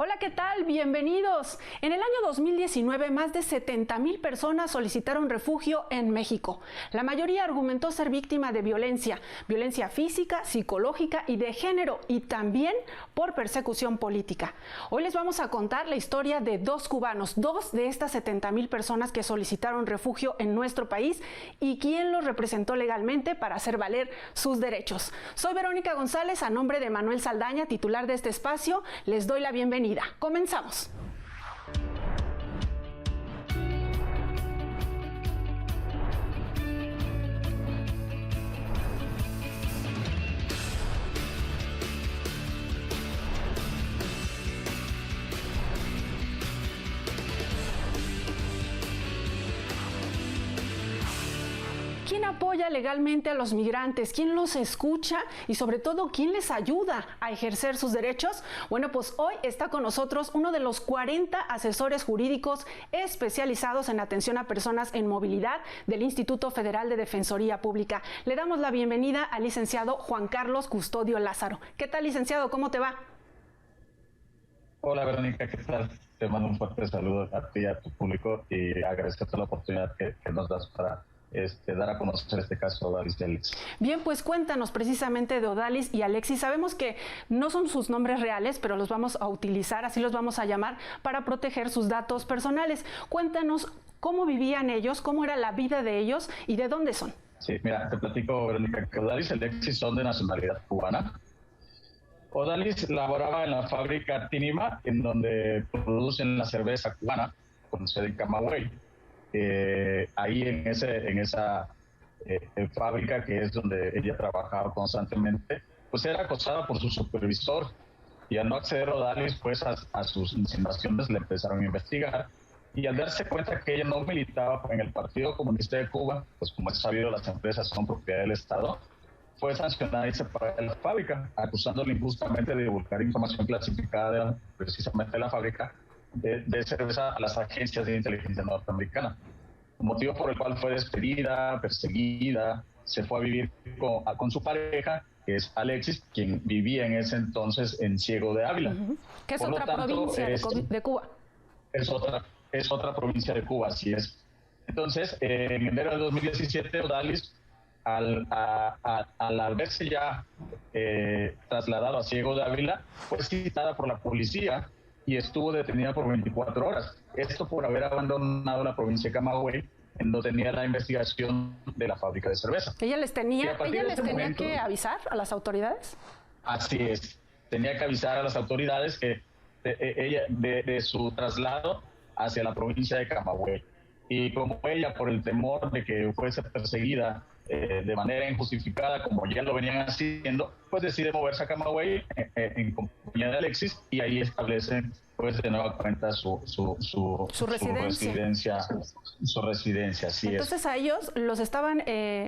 Hola, ¿qué tal? Bienvenidos. En el año 2019, más de 70,000 personas solicitaron refugio en México. La mayoría argumentó ser víctima de violencia física, psicológica y de género, y también por persecución política. Hoy les vamos a contar la historia de dos cubanos, dos de estas 70,000 personas que solicitaron refugio en nuestro país y quién los representó legalmente para hacer valer sus derechos. Soy Verónica González, a nombre de Manuel Saldaña, titular de este espacio, les doy la bienvenida. Comenzamos. ¿Quién apoya legalmente a los migrantes? ¿Quién los escucha? Y sobre todo, ¿quién les ayuda a ejercer sus derechos? Bueno, pues hoy está con nosotros uno de los 40 asesores jurídicos especializados en atención a personas en movilidad del Instituto Federal de Defensoría Pública. Le damos la bienvenida al licenciado Juan Carlos Custodio Lázaro. ¿Qué tal, licenciado? ¿Cómo te va? Hola, Verónica, ¿qué tal? Te mando un fuerte saludo a ti y a tu público y agradecerte la oportunidad que nos das para dar a conocer este caso de Odalis y Alexis. Bien, pues cuéntanos precisamente de Odalis y Alexis. Sabemos que no son sus nombres reales, pero los vamos a utilizar, así los vamos a llamar, para proteger sus datos personales. Cuéntanos cómo vivían ellos, cómo era la vida de ellos y de dónde son. Sí, mira, te platico, Verónica, que Odalis y Alexis son de nacionalidad cubana. Odalis laboraba en la fábrica Tínima, en donde producen la cerveza cubana, con sede en Camagüey. Ahí en esa fábrica, que es donde ella trabajaba constantemente, pues era acosada por su supervisor, y al no acceder a Odalis pues a sus insinuaciones le empezaron a investigar, y al darse cuenta que ella no militaba en el Partido Comunista de Cuba, pues como es sabido, las empresas son propiedad del Estado, fue sancionada y separada de la fábrica, acusándole injustamente de divulgar información clasificada precisamente de la fábrica de cerveza a las agencias de inteligencia norteamericana, motivo por el cual fue despedida, perseguida, se fue a vivir con su pareja, que es Alexis, quien vivía en ese entonces en Ciego de Ávila. Que es otra provincia de Cuba. Es otra provincia de Cuba, así es. Entonces, en enero de 2017, Odalis, al haberse ya trasladado a Ciego de Ávila, fue citada por la policía y estuvo detenida por 24 horas. Esto por haber abandonado la provincia de Camagüey, en donde tenía la investigación de la fábrica de cerveza. ¿Ella les tenía que avisar a las autoridades? Así es. Tenía que avisar a las autoridades que ella de su traslado hacia la provincia de Camagüey. Y como ella, por el temor de que fuese perseguida de manera injustificada, como ya lo venían haciendo, pues decide moverse a Camagüey en compañía de Alexis, y ahí establece pues de nueva cuenta su residencia. Así Entonces a ellos los estaban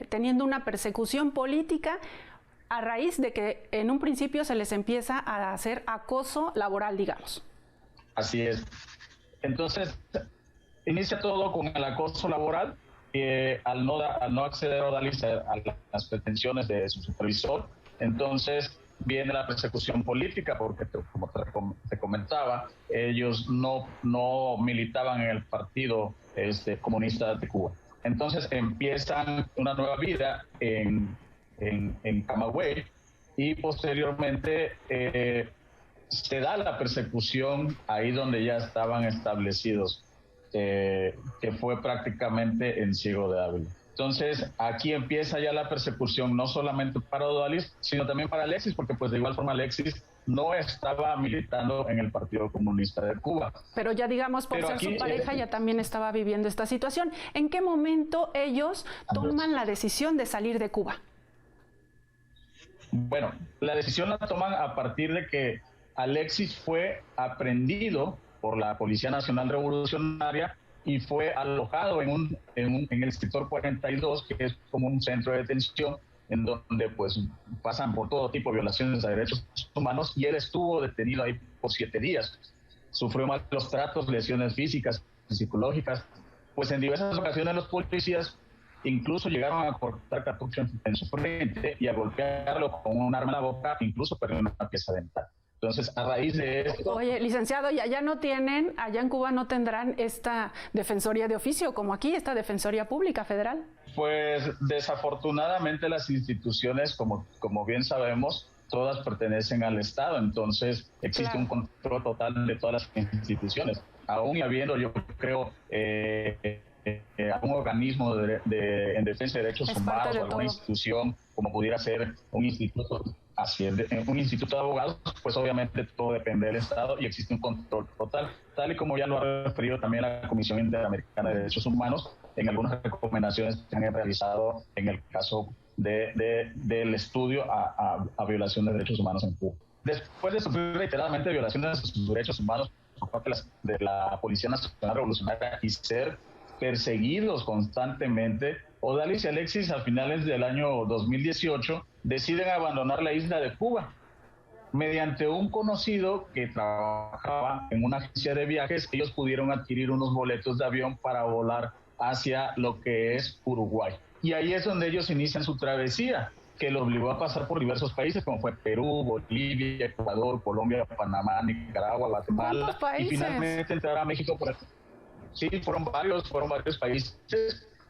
teniendo una persecución política a raíz de que en un principio se les empieza a hacer acoso laboral, digamos. Así es. Entonces inicia todo con el acoso laboral, al no acceder a Odalis a las pretensiones de su supervisor. Entonces viene la persecución política, porque como te comentaba, ellos no militaban en el Partido Comunista de Cuba. Entonces empiezan una nueva vida en Camagüey, y posteriormente se da la persecución ahí donde ya estaban establecidos, que fue prácticamente en Ciego de Ávila. Entonces aquí empieza ya la persecución, no solamente para Odalis, sino también para Alexis, porque pues de igual forma Alexis no estaba militando en el Partido Comunista de Cuba. Pero ya digamos, por ser su pareja, ya también estaba viviendo esta situación. ¿En qué momento ellos toman la decisión de salir de Cuba? Bueno, la decisión la toman a partir de que Alexis fue aprehendido por la Policía Nacional Revolucionaria y fue alojado en el sector 42, que es como un centro de detención en donde pues pasan por todo tipo de violaciones a derechos humanos, y él estuvo detenido ahí por 7 días. Sufrió malos tratos, lesiones físicas y psicológicas. Pues en diversas ocasiones los policías incluso llegaron a cortar cartuchos en su frente y a golpearlo con un arma en la boca, incluso perdió una pieza dental. Entonces, a raíz de esto... Oye, licenciado, ¿y allá no tienen, allá en Cuba no tendrán esta defensoría de oficio como aquí, esta defensoría pública federal? Pues desafortunadamente las instituciones, como bien sabemos, todas pertenecen al Estado, entonces existe un control total de todas las instituciones. Aún habiendo, yo creo, un organismo en defensa de derechos humanos o alguna institución, como pudiera ser un instituto, un instituto de abogados, pues obviamente todo depende del Estado y existe un control total, tal y como ya lo ha referido también la Comisión Interamericana de Derechos Humanos en algunas recomendaciones que han realizado en el caso del estudio a violación de derechos humanos en Cuba. Después de sufrir reiteradamente violaciones de sus derechos humanos por parte de la Policía Nacional Revolucionaria y ser perseguidos constantemente, Odalis y Alexis a finales del año 2018 deciden abandonar la isla de Cuba. Mediante un conocido que trabajaba en una agencia de viajes, ellos pudieron adquirir unos boletos de avión para volar hacia lo que es Uruguay. Y ahí es donde ellos inician su travesía, que los obligó a pasar por diversos países, como fue Perú, Bolivia, Ecuador, Colombia, Panamá, Nicaragua, Guatemala, y finalmente entrar a México por aquí. Sí, fueron varios países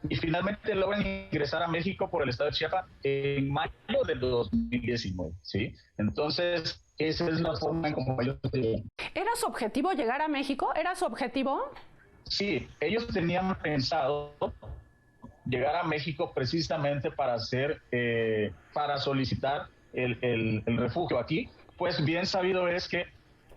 y finalmente logran ingresar a México por el estado de Chiapas en mayo del 2019, ¿sí? Entonces, esa es la forma en como ellos... ¿Era su objetivo llegar a México? ¿Era su objetivo? Sí, ellos tenían pensado llegar a México precisamente para para solicitar el refugio aquí. Pues bien sabido es que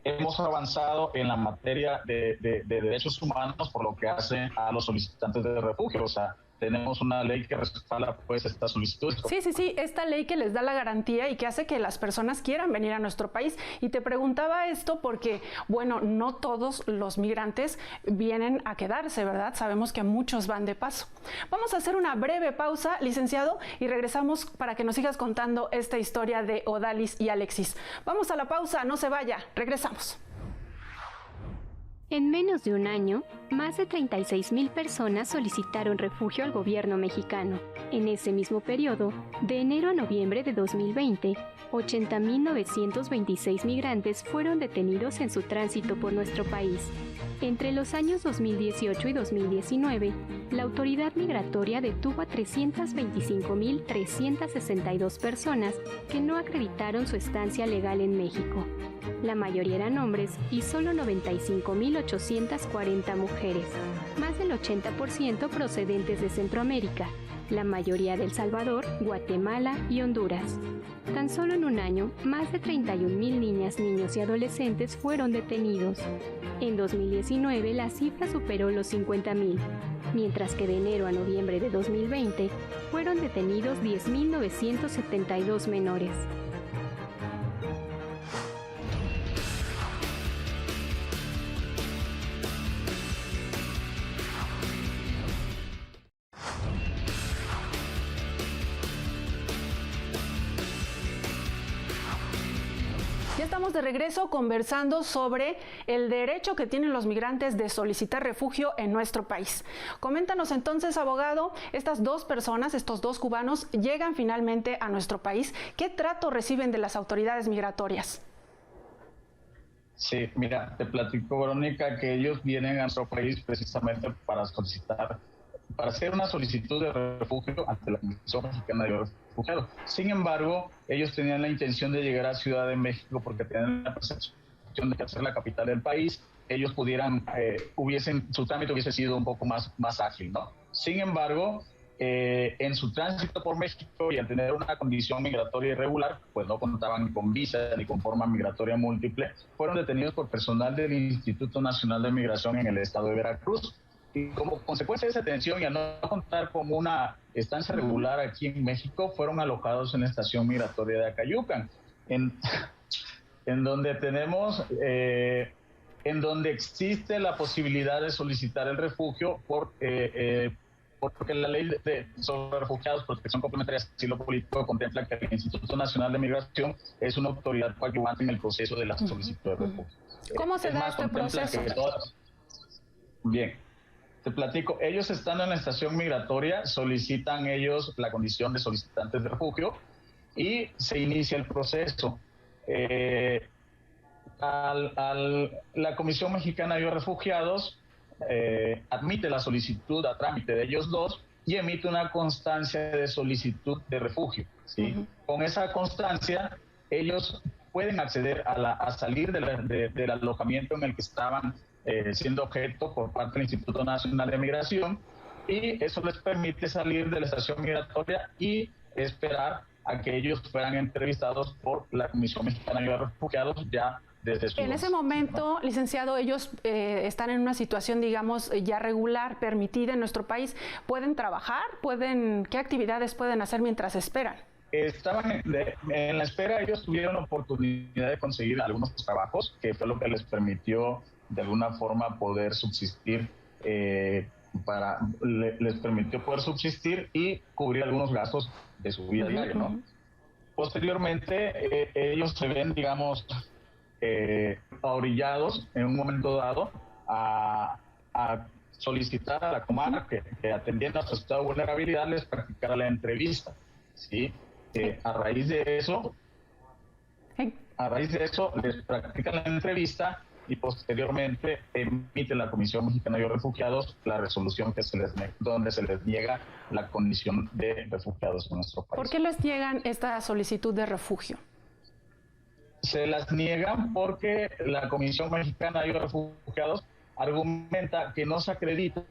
hemos avanzado en la materia de derechos humanos por lo que hace a los solicitantes de refugio. O sea, tenemos una ley que respalda pues esta solicitud. Sí, esta ley que les da la garantía y que hace que las personas quieran venir a nuestro país. Y te preguntaba esto porque, bueno, no todos los migrantes vienen a quedarse, ¿verdad? Sabemos que muchos van de paso. Vamos a hacer una breve pausa, licenciado, y regresamos para que nos sigas contando esta historia de Odalis y Alexis. Vamos a la pausa, no se vaya, regresamos. En menos de un año, más de 36,000 personas solicitaron refugio al gobierno mexicano. En ese mismo periodo, de enero a noviembre de 2020, 80,926 migrantes fueron detenidos en su tránsito por nuestro país. Entre los años 2018 y 2019, la autoridad migratoria detuvo a 325,362 personas que no acreditaron su estancia legal en México. La mayoría eran hombres y solo 95,840 mujeres, más del 80% procedentes de Centroamérica, la mayoría de El Salvador, Guatemala y Honduras. Tan solo en un año, más de 31,000 niñas, niños y adolescentes fueron detenidos. En 2019 la cifra superó los 50,000, mientras que de enero a noviembre de 2020 fueron detenidos 10,972 menores. Estamos de regreso conversando sobre el derecho que tienen los migrantes de solicitar refugio en nuestro país. Coméntanos entonces, abogado, estas dos personas, estos dos cubanos, llegan finalmente a nuestro país. ¿Qué trato reciben de las autoridades migratorias? Sí, mira, te platico, Verónica, que ellos vienen a nuestro país precisamente para hacer una solicitud de refugio ante la Comisión Mexicana de Refugiados. Sin embargo, ellos tenían la intención de llegar a Ciudad de México porque tenían la percepción de que al ser la capital del país, ellos pudieran, su trámite hubiese sido un poco más ágil, ¿no? Sin embargo, en su tránsito por México y al tener una condición migratoria irregular, pues no contaban con visa ni con forma migratoria múltiple, fueron detenidos por personal del Instituto Nacional de Migración en el estado de Veracruz. Y como consecuencia de esa detención y al no contar con una estancia regular aquí en México, fueron alojados en la estación migratoria de Acayucan, en donde donde existe la posibilidad de solicitar el refugio porque la ley sobre refugiados, protección complementaria y asilo político contempla que el Instituto Nacional de Migración es una autoridad coadyuvante en el proceso de la solicitud de refugio. ¿Cómo se da este proceso? Bien. Te platico, ellos estando en la estación migratoria, solicitan ellos la condición de solicitantes de refugio y se inicia el proceso. la Comisión Mexicana de Refugiados admite la solicitud a trámite de ellos dos y emite una constancia de solicitud de refugio, ¿sí? Con esa constancia, ellos pueden acceder a salir del alojamiento en el que estaban siendo objeto por parte del Instituto Nacional de Migración, y eso les permite salir de la estación migratoria y esperar a que ellos fueran entrevistados por la Comisión Mexicana de Refugiados ya desde su... En ese momento, licenciado, ellos están en una situación, digamos, ya regular, permitida en nuestro país. ¿Pueden trabajar? ¿Qué actividades pueden hacer mientras esperan? Estaban en la espera. Ellos tuvieron oportunidad de conseguir algunos trabajos, que fue lo que les permitió de alguna forma poder subsistir, les permitió poder subsistir y cubrir algunos gastos de su vida diaria, ¿no? Posteriormente, ellos se ven, digamos, orillados en un momento dado a solicitar a la Comar que atendiendo a su estado de vulnerabilidad les practicara la entrevista, ¿sí? A raíz de eso les practican la entrevista y posteriormente emite la Comisión Mexicana de Refugiados la resolución donde se les niega la condición de refugiados en nuestro país. ¿Por qué les niegan esta solicitud de refugio? Se las niegan porque la Comisión Mexicana de Refugiados argumenta que no se acredita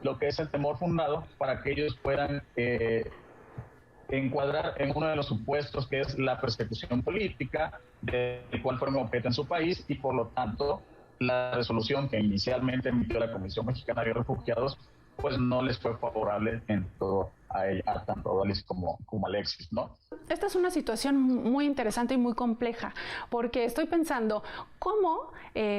lo que es el temor fundado para que ellos puedan encuadrar en uno de los supuestos, que es la persecución política, del cual fueron objeto en su país, y por lo tanto la resolución que inicialmente emitió la Comisión Mexicana de Refugiados pues no les fue favorable en todo a tanto a Odalis como a Alexis, ¿no? Esta es una situación muy interesante y muy compleja, porque estoy pensando cómo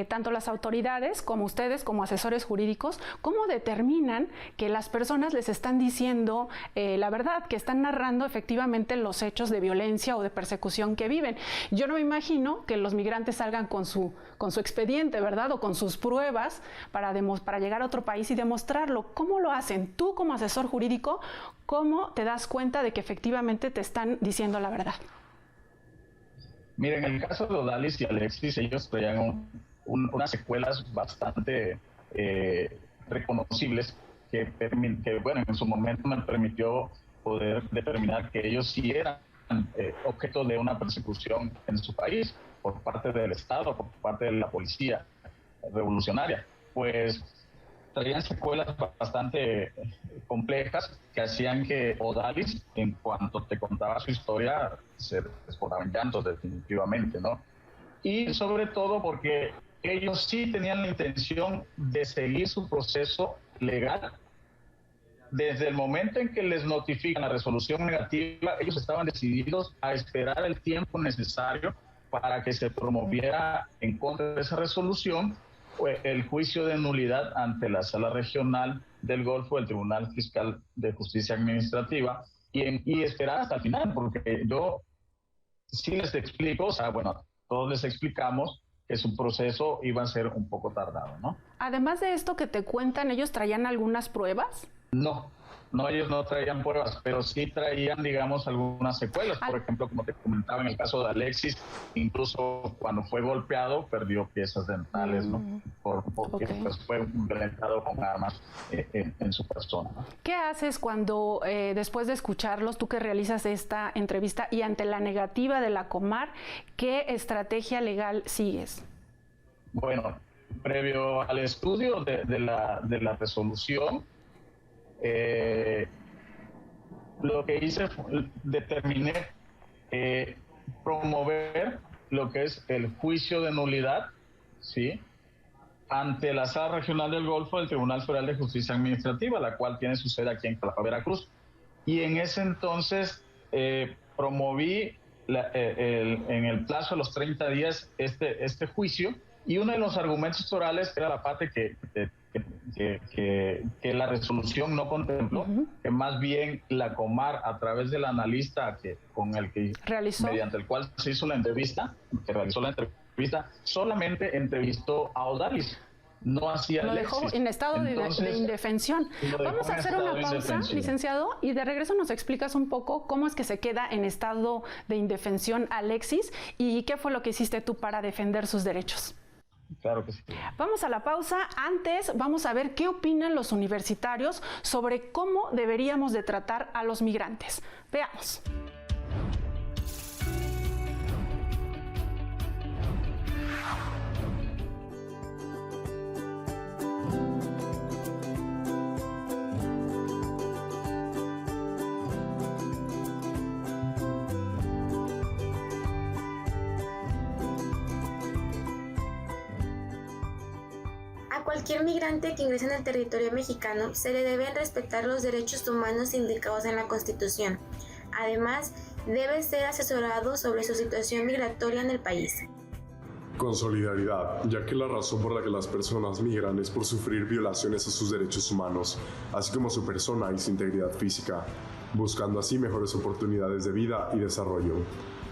tanto las autoridades como ustedes, como asesores jurídicos, cómo determinan que las personas les están diciendo la verdad, que están narrando efectivamente los hechos de violencia o de persecución que viven. Yo no me imagino que los migrantes salgan con su expediente, ¿verdad? O con sus pruebas para llegar a otro país y demostrarlo. ¿Cómo lo hacen? Tú como asesor jurídico, ¿cómo te das cuenta de que efectivamente te están diciendo la verdad? Miren, en el caso de Odalis y Alexis, ellos traían unas secuelas bastante reconocibles que, bueno, en su momento me permitió poder determinar que ellos sí eran objeto de una persecución en su país por parte del Estado, por parte de la policía revolucionaria. Pues traían secuelas bastante complejas que hacían que Odalis, en cuanto te contaba su historia, se desbordaba en llantos definitivamente, ¿no? Y sobre todo porque ellos sí tenían la intención de seguir su proceso legal. Desde el momento en que les notifican la resolución negativa, ellos estaban decididos a esperar el tiempo necesario para que se promoviera en contra de esa resolución el juicio de nulidad ante la Sala Regional del Golfo del Tribunal Fiscal de Justicia Administrativa y esperar hasta el final, porque yo sí les explico, o sea, bueno, todos les explicamos que su proceso iba a ser un poco tardado, ¿no? Además de esto que te cuentan, ¿ellos traían algunas pruebas? No, ellos no traían pruebas, pero sí traían, digamos, algunas secuelas. Por ejemplo, como te comentaba en el caso de Alexis, incluso cuando fue golpeado, perdió piezas dentales, ¿no? Porque pues, fue violentado con armas en su persona, ¿no? ¿Qué haces cuando, después de escucharlos, tú que realizas esta entrevista y ante la negativa de la Comar, qué estrategia legal sigues? Bueno, previo al estudio de la resolución, lo que hice fue determiné promover lo que es el juicio de nulidad, ¿sí?, ante la Sala Regional del Golfo del Tribunal Federal de Justicia Administrativa, la cual tiene su sede aquí en Jalapa, Veracruz. Y en ese entonces promoví en el plazo de los 30 días este juicio, y uno de los argumentos orales era la parte que la resolución no contempló, que más bien la Comar, a través del analista mediante el cual se hizo la entrevista, que realizó la entrevista, solamente entrevistó a Odalis, no hacía Lo dejó Alexis. en estado de indefensión. Vamos a hacer una pausa, licenciado, y de regreso nos explicas un poco cómo es que se queda en estado de indefensión Alexis y qué fue lo que hiciste tú para defender sus derechos. Claro que sí. Vamos a la pausa. Antes vamos a ver qué opinan los universitarios sobre cómo deberíamos de tratar a los migrantes. Veamos. A cualquier migrante que ingrese en el territorio mexicano se le deben respetar los derechos humanos indicados en la Constitución. Además, debe ser asesorado sobre su situación migratoria en el país. Con solidaridad, ya que la razón por la que las personas migran es por sufrir violaciones a sus derechos humanos, así como su persona y su integridad física, buscando así mejores oportunidades de vida y desarrollo.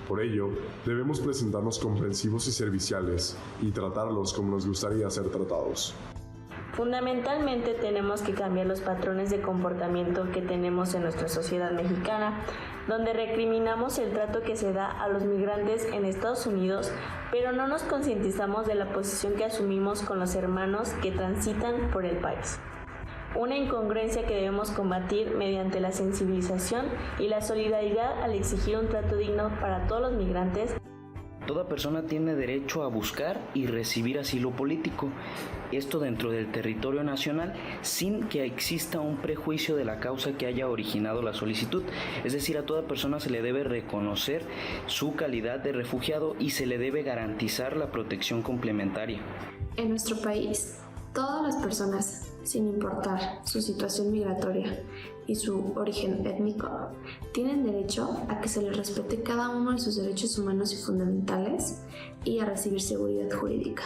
Por ello, debemos presentarnos comprensivos y serviciales y tratarlos como nos gustaría ser tratados. Fundamentalmente tenemos que cambiar los patrones de comportamiento que tenemos en nuestra sociedad mexicana, donde recriminamos el trato que se da a los migrantes en Estados Unidos, pero no nos concientizamos de la posición que asumimos con los hermanos que transitan por el país. Una incongruencia que debemos combatir mediante la sensibilización y la solidaridad al exigir un trato digno para todos los migrantes. Toda persona tiene derecho a buscar y recibir asilo político, esto dentro del territorio nacional, sin que exista un prejuicio de la causa que haya originado la solicitud. Es decir, a toda persona se le debe reconocer su calidad de refugiado y se le debe garantizar la protección complementaria. En nuestro país, todas las personas, sin importar su situación migratoria y su origen étnico, tienen derecho a que se les respete cada uno de sus derechos humanos y fundamentales y a recibir seguridad jurídica.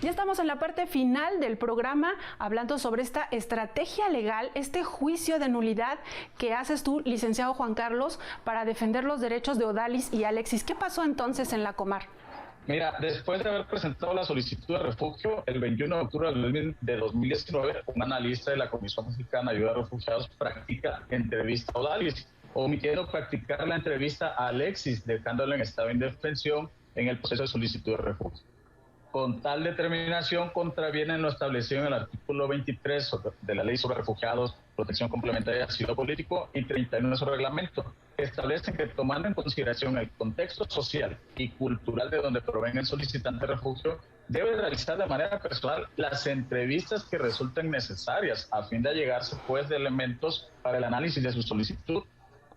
Ya estamos en la parte final del programa hablando sobre esta estrategia legal, este juicio de nulidad que haces tú, licenciado Juan Carlos, para defender los derechos de Odalis y Alexis. ¿Qué pasó entonces en la Comar? Mira, después de haber presentado la solicitud de refugio, el 21 de octubre de 2019, un analista de la Comisión Mexicana de Ayuda a Refugiados practica entrevista a Odalis, omitiendo practicar la entrevista a Alexis, dejándolo en estado de indefensión en el proceso de solicitud de refugio. Con tal determinación contraviene lo establecido en el artículo 23 de la Ley sobre Refugiados, Protección Complementaria de Asilo Político y 31 de su reglamento, que establecen que tomando en consideración el contexto social y cultural de donde provenga el solicitante de refugio, debe realizar de manera personal las entrevistas que resulten necesarias a fin de allegarse pues de elementos para el análisis de su solicitud.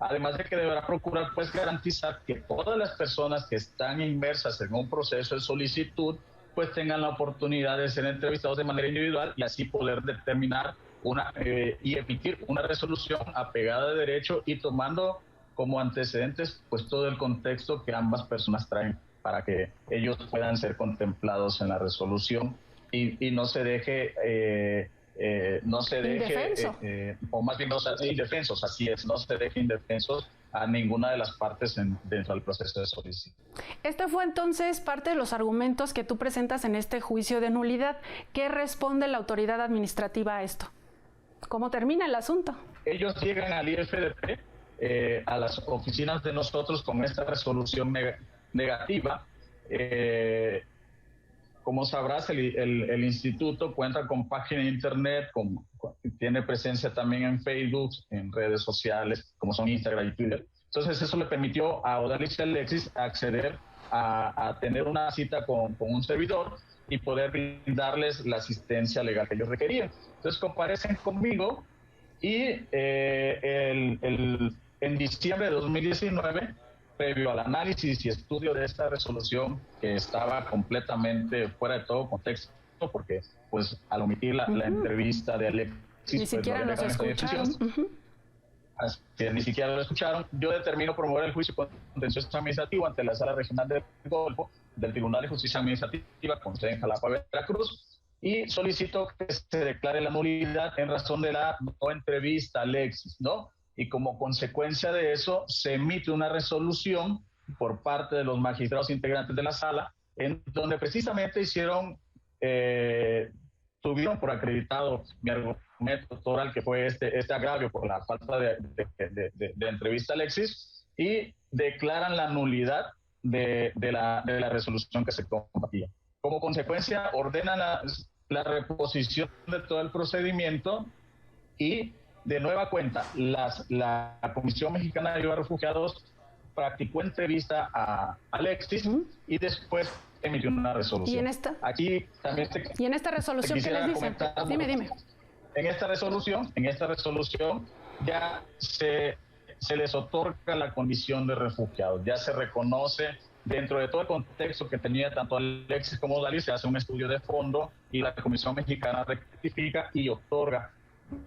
Además de que deberá procurar pues garantizar que todas las personas que están inmersas en un proceso de solicitud pues tengan la oportunidad de ser entrevistados de manera individual y así poder determinar y emitir una resolución apegada de derecho y tomando como antecedentes pues todo el contexto que ambas personas traen para que ellos puedan ser contemplados en la resolución y no se deje o más bien no se indefensos, así es, no se deje indefensos a ninguna de las partes dentro del proceso de solicitud. Este fue entonces parte de los argumentos que tú presentas en este juicio de nulidad. ¿Qué responde la autoridad administrativa a esto? ¿Cómo termina el asunto? Ellos llegan al IFDP, a las oficinas de nosotros con esta resolución negativa. Como sabrás, el instituto cuenta con página de internet, tiene presencia también en Facebook, en redes sociales, como son Instagram y Twitter. Entonces eso le permitió a Odalis y Alexis acceder a tener una cita con un servidor y poder brindarles la asistencia legal que ellos requerían. Entonces comparecen conmigo y en diciembre de 2019, previo al análisis y estudio de esta resolución que estaba completamente fuera de todo contexto, porque pues al omitir la entrevista de Alexis, ni siquiera nos escucharon. Ni siquiera lo escucharon. Yo determino promover el juicio contencioso administrativo ante la Sala Regional del Golfo del Tribunal de Justicia Administrativa con sede en Jalapa, Veracruz, y solicitó que se declare la nulidad en razón de la no entrevista a Alexis, ¿no? Y como consecuencia de eso, se emite una resolución por parte de los magistrados integrantes de la sala, en donde precisamente tuvieron por acreditado mi argumento oral, que fue este agravio por la falta de entrevista a Alexis, y declaran la nulidad de la resolución que se compartía. Como consecuencia, ordenan la reposición de todo el procedimiento y, de nueva cuenta, la Comisión Mexicana de Ayuda a Refugiados practicó entrevista a Alexis y después emitió una resolución. ¿Y en esta? Aquí también ¿Y en esta resolución qué les dicen? Dime. En esta resolución ya se les otorga la condición de refugiados, ya se reconoce dentro de todo el contexto que tenía tanto Alexis como Odalis, se hace un estudio de fondo y la Comisión Mexicana rectifica y otorga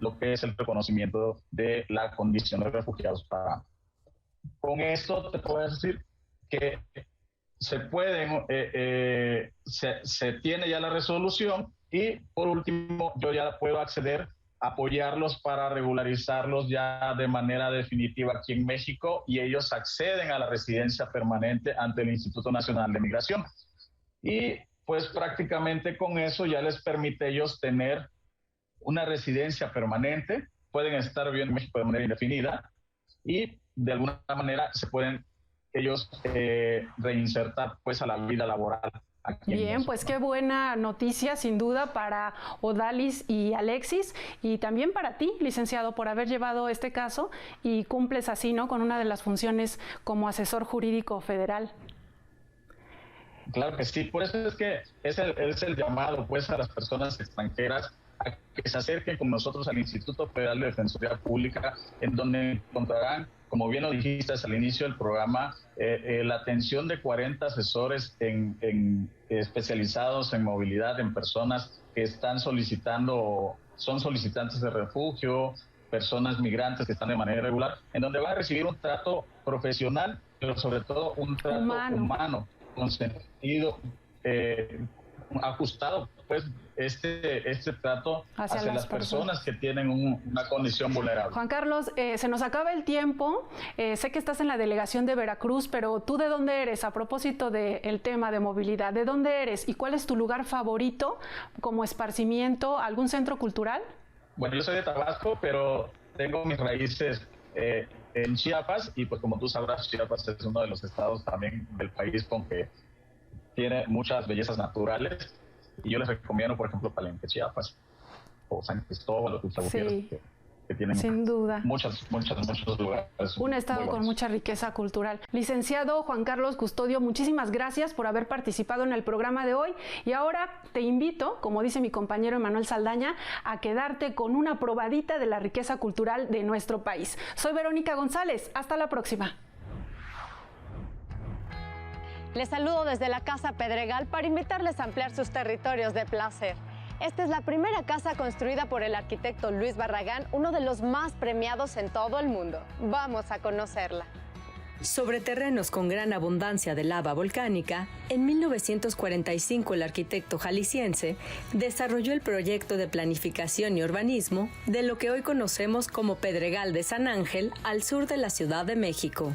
lo que es el reconocimiento de la condición de refugiados para. Con esto te puedo decir que se tiene ya la resolución y por último yo ya puedo acceder a apoyarlos para regularizarlos ya de manera definitiva aquí en México y ellos acceden a la residencia permanente ante el Instituto Nacional de Migración. Y pues prácticamente con eso ya les permite a ellos tener una residencia permanente, pueden estar viviendo en México de manera indefinida y de alguna manera se pueden ellos reinsertar pues a la vida laboral. Bien, pues qué buena noticia sin duda para Odalis y Alexis y también para ti, licenciado, por haber llevado este caso y cumples así, ¿no?, con una de las funciones como asesor jurídico federal. Claro que sí, por eso es que es el llamado pues a las personas extranjeras a que se acerquen con nosotros al Instituto Federal de Defensoría Pública, en donde encontrarán, como bien lo dijiste al inicio del programa, la atención de 40 asesores especializados en movilidad, en personas que están son solicitantes de refugio, personas migrantes que están de manera irregular, en donde van a recibir un trato profesional, pero sobre todo un trato humano con sentido ajustado, pues este trato hacia las personas que tienen una condición vulnerable. Juan Carlos, se nos acaba el tiempo. Sé que estás en la delegación de Veracruz, pero ¿tú de dónde eres? A propósito del tema de movilidad, ¿de dónde eres? ¿Y cuál es tu lugar favorito como esparcimiento? ¿Algún centro cultural? Bueno, yo soy de Tabasco, pero tengo mis raíces en Chiapas y pues como tú sabrás, Chiapas es uno de los estados también del país con que tiene muchas bellezas naturales y yo les recomiendo, por ejemplo, Palenque, Chiapas o San Cristóbal o Tuxtla Gutiérrez, que tienen sin duda muchos lugares. Un estado con mucha riqueza cultural. Licenciado Juan Carlos Custodio, muchísimas gracias por haber participado en el programa de hoy y ahora te invito, como dice mi compañero Emanuel Saldaña, a quedarte con una probadita de la riqueza cultural de nuestro país. Soy Verónica González, hasta la próxima. Les saludo desde la Casa Pedregal para invitarles a ampliar sus territorios de placer. Esta es la primera casa construida por el arquitecto Luis Barragán, uno de los más premiados en todo el mundo. Vamos a conocerla. Sobre terrenos con gran abundancia de lava volcánica, en 1945 el arquitecto jalisciense desarrolló el proyecto de planificación y urbanismo de lo que hoy conocemos como Pedregal de San Ángel, al sur de la Ciudad de México.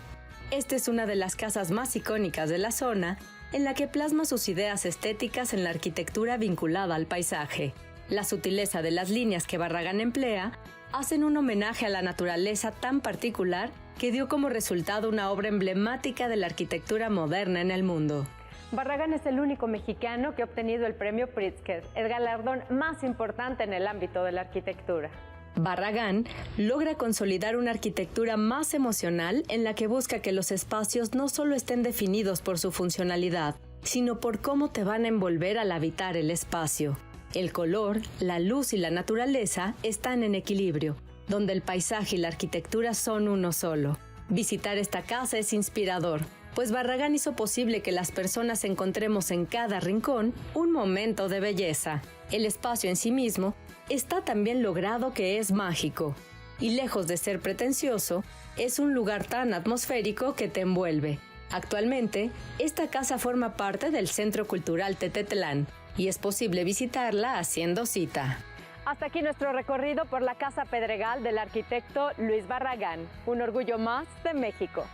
Esta es una de las casas más icónicas de la zona, en la que plasma sus ideas estéticas en la arquitectura vinculada al paisaje. La sutileza de las líneas que Barragán emplea hacen un homenaje a la naturaleza tan particular que dio como resultado una obra emblemática de la arquitectura moderna en el mundo. Barragán es el único mexicano que ha obtenido el premio Pritzker, el galardón más importante en el ámbito de la arquitectura. Barragán logra consolidar una arquitectura más emocional en la que busca que los espacios no solo estén definidos por su funcionalidad, sino por cómo te van a envolver al habitar el espacio. El color, la luz y la naturaleza están en equilibrio, donde el paisaje y la arquitectura son uno solo. Visitar esta casa es inspirador, pues Barragán hizo posible que las personas encontremos en cada rincón un momento de belleza. El espacio en sí mismo está tan bien logrado que es mágico, y lejos de ser pretencioso, es un lugar tan atmosférico que te envuelve. Actualmente, esta casa forma parte del Centro Cultural Tetetlán y es posible visitarla haciendo cita. Hasta aquí nuestro recorrido por la Casa Pedregal del arquitecto Luis Barragán, un orgullo más de México.